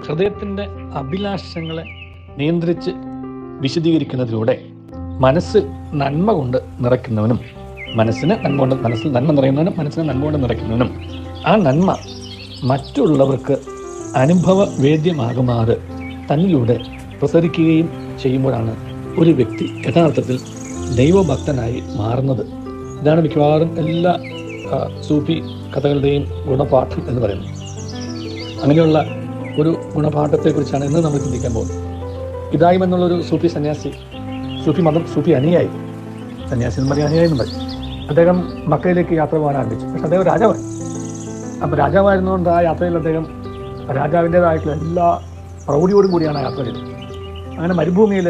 ഹൃദയത്തിൻ്റെ അഭിലാഷങ്ങളെ നിയന്ത്രിച്ച് വിശദീകരിക്കുന്നതിലൂടെ മനസ്സിൽ നന്മ കൊണ്ട് നിറയ്ക്കുന്നവനും മനസ്സിൽ നന്മ നിറയുന്നവനും മനസ്സിന് നന്മ കൊണ്ട് നിറയ്ക്കുന്നവനും ആ നന്മ മറ്റുള്ളവർക്ക് അനുഭവവേദ്യമാകുമാറ് തന്നിലൂടെ പ്രസരിക്കുകയും ചെയ്യുമ്പോഴാണ് ഒരു വ്യക്തി യഥാർത്ഥത്തിൽ ദൈവഭക്തനായി മാറുന്നത്. ഇതാണ് മിക്കവാറും എല്ലാ സൂഫി കഥകളുടെയും ഗുണപാഠം എന്ന് പറയുന്നത്. അങ്ങനെയുള്ള ഒരു ഗുണപാഠത്തെക്കുറിച്ചാണ് ഇന്ന് നമ്മൾ ചിന്തിക്കാൻ പോകുന്നത്. ഇബ്രാഹിം എന്നുള്ളൊരു സൂഫി സന്യാസി, സൂഫി മതം, സൂഫി അനുയായി, സന്യാസി എന്ന് പറയുക അനുയായി എന്ന് പറയും. അദ്ദേഹം മക്കയിലേക്ക് യാത്ര പോകാൻ ആരംഭിച്ചു. പക്ഷെ അദ്ദേഹം രാജാവായി. അപ്പോൾ രാജാവായിരുന്നുകൊണ്ട് ആ യാത്രയിൽ അദ്ദേഹം രാജാവിൻ്റേതായിട്ടുള്ള എല്ലാ പ്രൗഢിയോടും കൂടിയാണ് യാത്ര ചെയ്തത്. അങ്ങനെ മരുഭൂമിയിൽ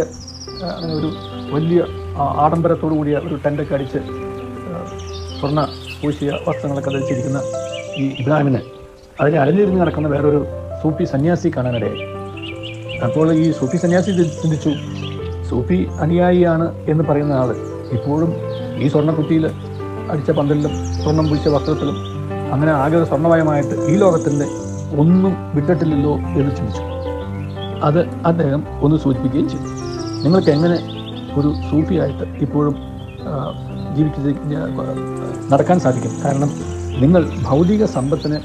അങ്ങനെ ഒരു വലിയ ആഡംബരത്തോടു കൂടിയ ഒരു ടെൻ്റൊക്കെ അടിച്ച് സ്വർണ്ണ പൂശിയ വസ്ത്രങ്ങളൊക്കെ ധരിച്ചിരിക്കുന്ന ഈ ഇബ്രാഹിമിനെ അതിനെ അലഞ്ഞിരുന്ന് നടക്കുന്ന വേറൊരു സൂഫി സന്യാസി കാണാനിടയായി. അപ്പോൾ ഈ സൂഫി സന്യാസി ചിന്തിച്ചു, സൂഫി അനുയായിയാണ് എന്ന് പറയുന്ന ആൾ ഇപ്പോഴും ഈ സ്വർണ്ണക്കുറ്റിയിൽ അടിച്ച പന്തലിലും സ്വർണം പൂശിയ വസ്ത്രത്തിലും അങ്ങനെ ആകെ സ്വർണ്ണമയമായിട്ട് ഈ ലോകത്തിൻ്റെ ഒന്നും വിട്ടിട്ടില്ലല്ലോ എന്ന് ചിന്തിച്ചു. അത് അദ്ദേഹം ഒന്ന് സൂചിപ്പിക്കുകയും ചെയ്തു. നിങ്ങൾക്ക് എങ്ങനെ ഒരു സൂഫിയായിട്ട് ഇപ്പോഴും നടക്കാൻ സാധിക്കും? കാരണം നിങ്ങൾ ഭൗതിക സമ്പത്തിനെ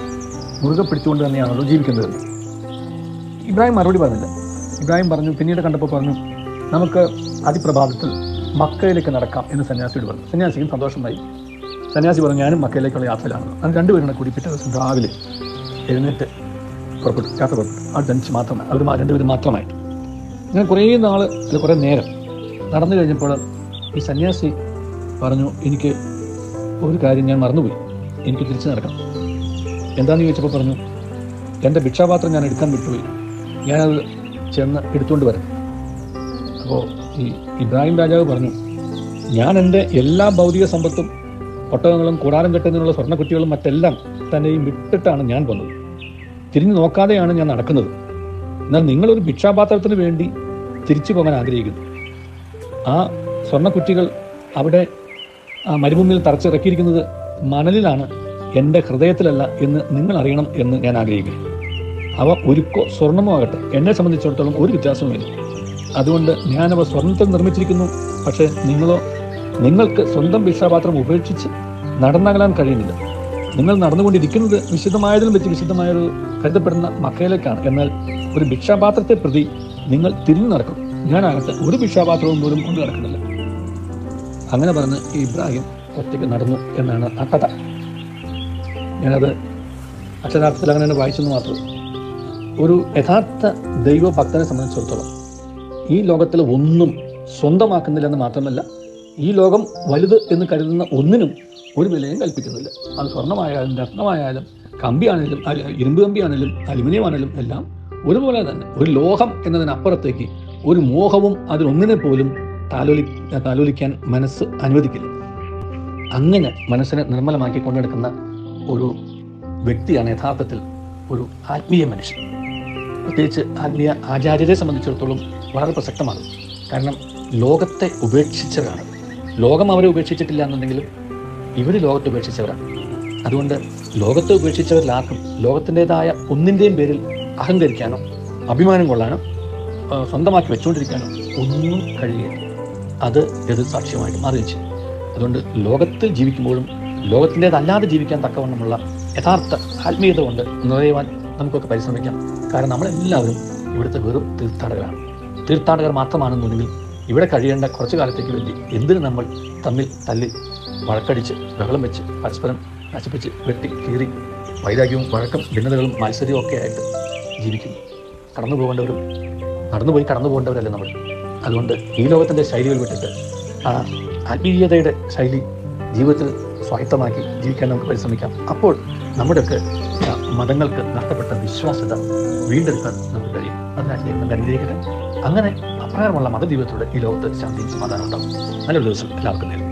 മുറുകെ പിടിച്ചുകൊണ്ട് തന്നെയാണല്ലോ ജീവിക്കുന്നത്. ഇബ്രാഹിം മറുപടി പറഞ്ഞില്ല. ഇബ്രാഹിം പറഞ്ഞു, പിന്നീട് കണ്ടപ്പോൾ പറഞ്ഞു, നമുക്ക് അതിപ്രഭാതത്തിൽ മക്കയിലേക്ക് നടക്കാം എന്ന് സന്യാസിയോട് പറഞ്ഞു. സന്യാസിക്കും സന്തോഷമായി. സന്യാസി പറഞ്ഞു, ഞാനും മക്കയിലേക്കുള്ള യാത്രയിലാണ്. അത് രണ്ടുപേരും കൂടി പിറ്റേ ദിവസം രാവിലെ എഴുന്നേറ്റ് പുറപ്പെട്ടു, യാത്ര പുറപ്പെട്ടു. അവർ തനിച്ച് മാത്രമായി, അവർ രണ്ടുപേരും മാത്രമായിട്ട്. അങ്ങനെ കുറേ നേരം നടന്നു കഴിഞ്ഞപ്പോൾ ഈ സന്യാസി പറഞ്ഞു, എനിക്ക് ഒരു കാര്യം ഞാൻ മറന്നുപോയി, എനിക്ക് തിരിച്ചു നടക്കണം. എന്താണെന്ന് ചോദിച്ചപ്പോൾ പറഞ്ഞു, എൻ്റെ ഭിക്ഷാപാത്രം ഞാൻ എടുക്കാൻ വിട്ടുപോയി, ഞാനത് ചെന്ന് എടുത്തുകൊണ്ട് വരാം. അപ്പോൾ ഈ ഇബ്രാഹിം രാജാവ് പറഞ്ഞു, ഞാൻ എൻ്റെ എല്ലാ ഭൗതിക സമ്പത്തും ഒട്ടകങ്ങളും കൂടാരം കെട്ടുന്നതിനുള്ള സ്വർണ്ണക്കുറ്റികളും മറ്റെല്ലാം തന്നെയും വിട്ടിട്ടാണ് ഞാൻ വന്നത്. തിരിഞ്ഞു നോക്കാതെയാണ് ഞാൻ നടക്കുന്നത്. എന്നാൽ നിങ്ങളൊരു ഭിക്ഷാപാത്രത്തിന് വേണ്ടി തിരിച്ചു പോകാൻ ആഗ്രഹിക്കുന്നു. ആ സ്വർണ്ണക്കുറ്റികൾ അവിടെ മരുഭൂമിയിൽ തറച്ചിറക്കിയിരിക്കുന്നത് മണലിലാണ്, എൻ്റെ ഹൃദയത്തിലല്ല എന്ന് നിങ്ങൾ അറിയണം എന്ന് ഞാൻ ആഗ്രഹിക്കുന്നു. അവ ഒരുക്കോ സ്വർണ്ണമോ ആകട്ടെ, എന്നെ സംബന്ധിച്ചിടത്തോളം ഒരു വ്യത്യാസവുമില്ല. അതുകൊണ്ട് ഞാനവ സ്വർണ്ണത്തിൽ നിർമ്മിച്ചിരിക്കുന്നു. പക്ഷേ നിങ്ങൾക്ക് സ്വന്തം ഭിക്ഷാപാത്രം ഉപേക്ഷിച്ച് നടന്നകലാൻ കഴിയുന്നില്ല. നിങ്ങൾ നടന്നുകൊണ്ടിരിക്കുന്നത് വിശുദ്ധമായതിലും വെച്ച് വിശുദ്ധമായൊരു കരുതപ്പെടുന്ന മക്കയിലേക്കാണ്. എന്നാൽ ഒരു ഭിക്ഷാപാത്രത്തെ പ്രതി നിങ്ങൾ തിരിഞ്ഞു നടക്കും. ഞാനാകട്ടെ ഒരു ഭിക്ഷാപാത്രവും പോലും കൊണ്ടു നടക്കുന്നില്ല. അങ്ങനെ പറഞ്ഞ് ഇബ്രാഹിം ഒറ്റയ്ക്ക് നടന്നു എന്നാണ് ആ കഥ. ഞാനത് അക്ഷരാർത്ഥത്തിൽ അങ്ങനെ വായിച്ചെന്ന് മാത്രമേ. ഒരു യഥാർത്ഥ ദൈവഭക്തനെ സംബന്ധിച്ചിടത്തോളം ഈ ലോകത്തിൽ ഒന്നും സ്വന്തമാക്കുന്നില്ലെന്ന് മാത്രമല്ല, ഈ ലോകം വലുത് എന്ന് കരുതുന്ന ഒന്നിനും ഒരു വിലയും കൽപ്പിക്കുന്നില്ല. അത് സ്വർണ്ണമായാലും രത്നമായാലും കമ്പിയാണെങ്കിലും ഇരുമ്പ് കമ്പിയാണെങ്കിലും അലുമിനിയം ആണെങ്കിലും എല്ലാം ഒരുപോലെ തന്നെ. ഒരു ലോകം എന്നതിനപ്പുറത്തേക്ക് ഒരു മോഹവും അതിലൊന്നിനെ പോലും താലോലിക്കാൻ മനസ്സ് അനുവദിക്കില്ല. അങ്ങനെ മനസ്സിനെ നിർമ്മലമാക്കി കൊണ്ടെടുക്കുന്ന ഒരു വ്യക്തിയാണ് യഥാർത്ഥത്തിൽ ഒരു ആത്മീയ മനുഷ്യൻ. പ്രത്യേകിച്ച് ആത്മീയ ആചാര്യരെ സംബന്ധിച്ചിടത്തോളം വളരെ പ്രസക്തമാണ്. കാരണം ലോകത്തെ ഉപേക്ഷിച്ചവരാണ്. ലോകം അവരെ ഉപേക്ഷിച്ചിട്ടില്ല എന്നുണ്ടെങ്കിലും ഇവർ ലോകത്തെ ഉപേക്ഷിച്ചവരാണ്. അതുകൊണ്ട് ലോകത്തെ ഉപേക്ഷിച്ചവരിലാർക്കും ലോകത്തിൻ്റെതായ ഒന്നിൻ്റെയും പേരിൽ അഹങ്കരിക്കാനോ അഭിമാനം കൊള്ളാനോ സ്വന്തമാക്കി വെച്ചുകൊണ്ടിരിക്കാനോ ഒന്നും കഴിയില്ല. അത് എതിർസാക്ഷ്യമായിട്ട് മാറിയിച്ചു. അതുകൊണ്ട് ലോകത്തിൽ ജീവിക്കുമ്പോഴും ലോകത്തിൻ്റെതല്ലാതെ ജീവിക്കാൻ തക്കവണ്ണമുള്ള യഥാർത്ഥ ആത്മീയത കൊണ്ട് നിറയുവാൻ നമുക്കൊക്കെ പരിശ്രമിക്കാം. കാരണം നമ്മളെല്ലാവരും ഇവിടുത്തെ വെറും തീർത്ഥാടകർ മാത്രമാണെന്നുണ്ടെങ്കിൽ ഇവിടെ കഴിയേണ്ട കുറച്ചു കാലത്തേക്ക് വേണ്ടി എന്തിന് നമ്മൾ തമ്മിൽ തല്ലി വഴക്കടിച്ച് ബഹളം വെച്ച് പരസ്പരം നശിപ്പിച്ച് വെട്ടി കീറി വൈരാഗ്യവും വഴക്കം ഭിന്നതകളും മത്സരവും ഒക്കെ ആയിട്ട് ജീവിക്കുന്നു. കടന്നു പോകേണ്ടവരല്ലേ നമ്മൾ. അതുകൊണ്ട് ഈ ലോകത്തിൻ്റെ ശൈലികൾ വിട്ടിട്ട് ആ ആത്മീയതയുടെ ശൈലി ജീവിതത്തിൽ സ്വായത്തമാക്കി ജീവിക്കാൻ നമുക്ക് പരിശ്രമിക്കാം. അപ്പോൾ നമ്മുടെയൊക്കെ മതങ്ങൾക്ക് നഷ്ടപ്പെട്ട വിശ്വാസ്യത വീണ്ടെടുക്കാൻ നമുക്ക് കഴിയും. അതിനായിട്ട് നമ്മൾ അനുഗ്രഹിക്കട്ടെ. അങ്ങനെ അപ്രകാരമുള്ള മതജീവിതത്തിലൂടെ ഈ ലോകത്ത് ശാന്തിയും സമാധാനം ഉണ്ടാകും. നല്ലൊരു ദിവസം എല്ലാവർക്കും നേരം.